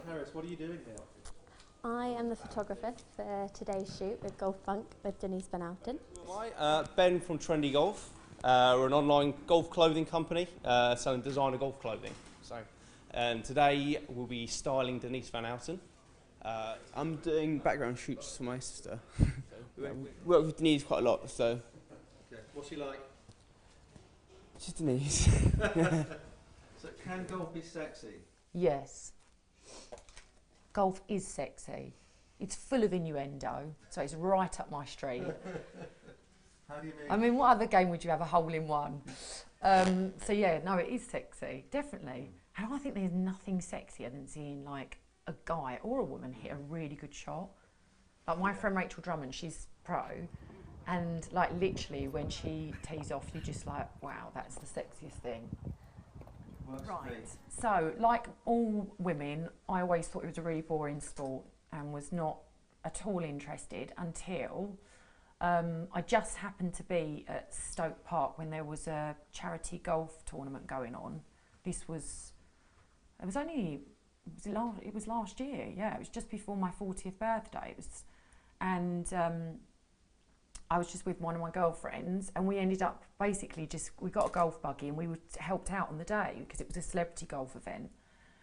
Harris, what are you doing here? I am the photographer for today's shoot with GolfPunk with Denise Van Outen. Hi, Ben from Trendy Golf. We're an online golf clothing company selling designer golf clothing. And today we'll be styling Denise Van Outen. I'm doing background shoots for my sister. We work with Denise quite a lot, so. Okay. What's she like? She's Denise. So can golf be sexy? Yes. Golf is sexy. It's full of innuendo, so it's right up my street. How do you mean? I mean, what other game would you have a hole in one? So yeah, no, it is sexy, definitely. And I think there's nothing sexier than seeing like a guy or a woman hit a really good shot. Like my friend Rachel Drummond, she's pro, and like literally when she tees off, you're just like, wow, that's the sexiest thing. Right. So, like all women, I always thought it was a really boring sport and was not at all interested until I just happened to be at Stoke Park when there was a charity golf tournament going on. It was last year, yeah, it was just before my 40th birthday. I was just with one of my girlfriends and we ended up basically we got a golf buggy and we helped out on the day because it was a celebrity golf event.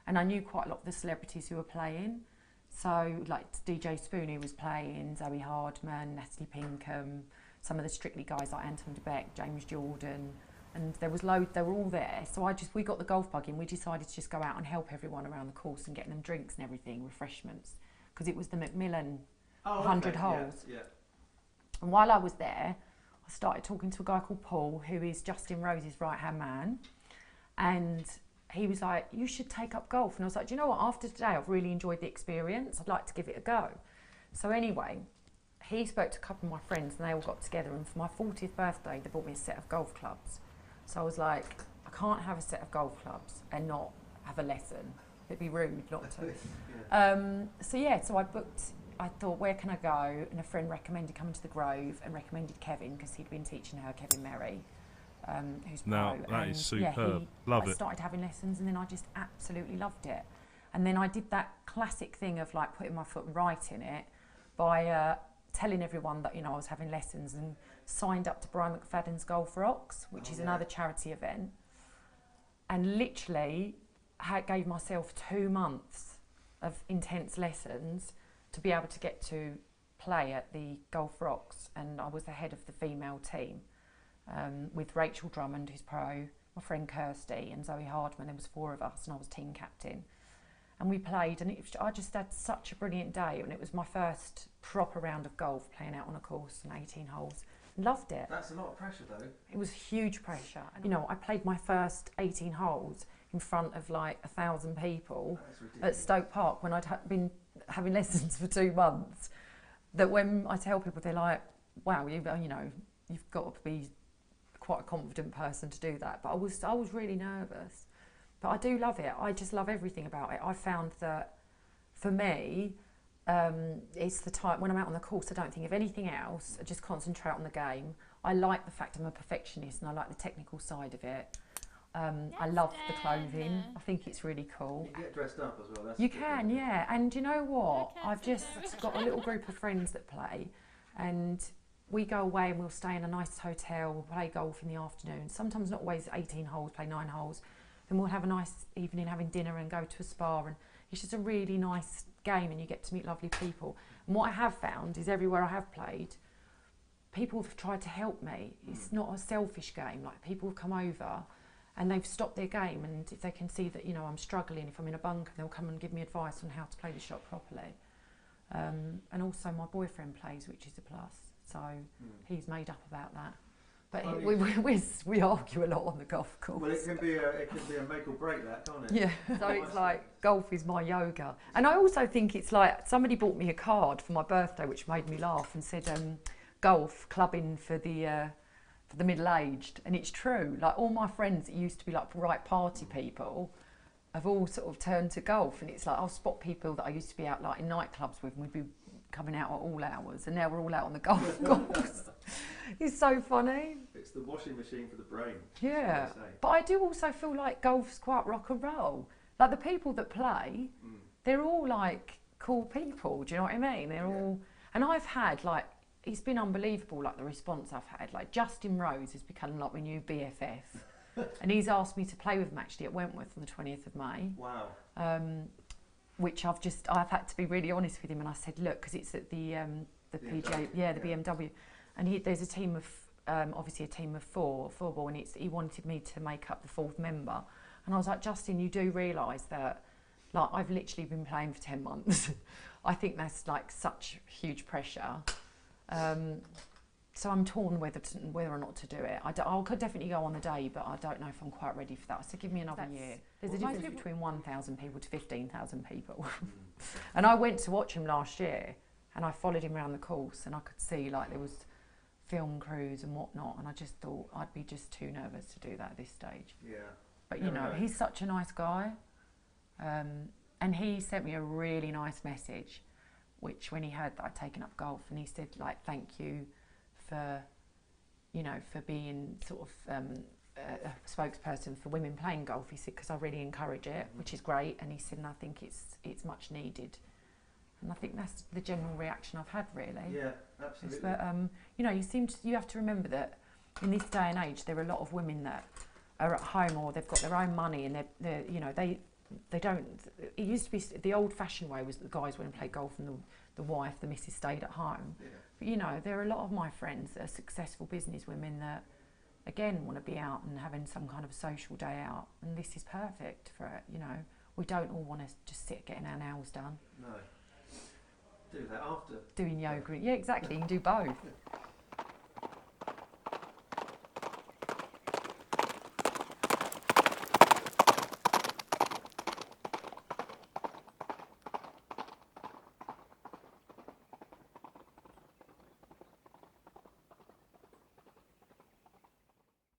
And I knew quite a lot of the celebrities who were playing. So like DJ Spoonie was playing, Zoe Hardman, Natalie Pinkham, some of the Strictly guys like Anton de Beck, James Jordan, and they were all there. So we got the golf buggy and we decided to just go out and help everyone around the course and get them drinks and everything, refreshments, because it was the Macmillan 100 holes. Yeah. And while I was there, I started talking to a guy called Paul, who is Justin Rose's right-hand man. And he was like, you should take up golf. And I was like, do you know what? After today, I've really enjoyed the experience. I'd like to give it a go. So anyway, he spoke to a couple of my friends and they all got together. And for my 40th birthday, they bought me a set of golf clubs. So I was like, I can't have a set of golf clubs and not have a lesson. It'd be rude not to. So I booked. I thought, where can I go? And a friend recommended coming to the Grove and recommended Kevin because he'd been teaching her, Kevin Merry, who's pro. Now, that is superb. I started having lessons and then I just absolutely loved it. And then I did that classic thing of like putting my foot right in it by telling everyone that, I was having lessons and signed up to Brian McFadden's Golf Rocks, which is another charity event. And literally gave myself 2 months of intense lessons to be able to get to play at the Golf Rocks, and I was the head of the female team with Rachel Drummond, who's pro, my friend Kirsty and Zoe Hardman. There was 4 of us and I was team captain, and we played, and I just had such a brilliant day, and it was my first proper round of golf, playing out on a course and 18 holes. Loved it. That's a lot of pressure though. It was huge pressure. I played my first 18 holes in front of like 1,000 people at Stoke Park when I'd been having lessons for 2 months. That when I tell people, they're like, wow, you've got to be quite a confident person to do that. But I was really nervous. But I do love it. I just love everything about it. I found that for me, it's the time when I'm out on the course, I don't think of anything else. I just concentrate on the game. I like the fact I'm a perfectionist and I like the technical side of it. I love the clothing. I think it's really cool. You get dressed up as well. You can, yeah. And you know what? I've just got a little group of friends that play, and we go away and we'll stay in a nice hotel. We'll play golf in the afternoon. Sometimes not always 18 holes, play 9 holes. Then we'll have a nice evening having dinner and go to a spa. And it's just a really nice game, and you get to meet lovely people. And what I have found is everywhere I have played, people have tried to help me. It's not a selfish game. Like, people have come over and they've stopped their game, and if they can see that I'm struggling, if I'm in a bunker, they'll come and give me advice on how to play the shot properly. And also my boyfriend plays, which is a plus, so he's made up about that. But we argue a lot on the golf course. Well, it can be a make or break, that, can't it? Yeah. So it's like golf is my yoga, and I also think it's like somebody bought me a card for my birthday, which made me laugh, and said golf clubbing for the middle-aged. And it's true, like all my friends that used to be like right party people have all sort of turned to golf, and it's like I'll spot people that I used to be out like in nightclubs with, and we'd be coming out at all hours, and now we're all out on the golf course. It's so funny. It's the washing machine for the brain. Yeah, but I do also feel like golf's quite rock and roll. Like the people that play, they're all like cool people. Do you know what I mean? They're all, and I've had like, it's been unbelievable, like the response I've had. Like Justin Rose has become like my new BFF, and he's asked me to play with him actually at Wentworth on the 20th of May. Wow. Which I've had to be really honest with him, and I said, look, because it's at the PGA, the BMW, and there's a team of obviously a team of four ball, and he wanted me to make up the fourth member, and I was like, Justin, you do realise that like I've literally been playing for 10 months. I think that's like such huge pressure. So I'm torn whether or not to do it. I could definitely go on the day, but I don't know if I'm quite ready for that. So give me another year. There's a difference between 1,000 people to 15,000 people. And I went to watch him last year, and I followed him around the course, and I could see like there was film crews and whatnot, and I just thought I'd be just too nervous to do that at this stage. Yeah. But you know, he's such a nice guy, and he sent me a really nice message, which when he heard that I'd taken up golf, and he said like, thank you for, you know, for being sort of a spokesperson for women playing golf. He said, because I really encourage it, which is great. And he said, and I think it's much needed. And I think that's the general reaction I've had, really. Yeah, absolutely. But you know, you have to remember that in this day and age, there are a lot of women that are at home, or they've got their own money, and they're you know, they don't. It used to be the old-fashioned way was that the guys went and played golf, and the wife, the missus, stayed at home. Yeah. But you know, there are a lot of my friends that are successful business women that, again, want to be out and having some kind of social day out, and this is perfect for it. You know, we don't all want to just sit getting our nails done. No. Do that after. Doing yoga. Yeah, exactly. You can do both.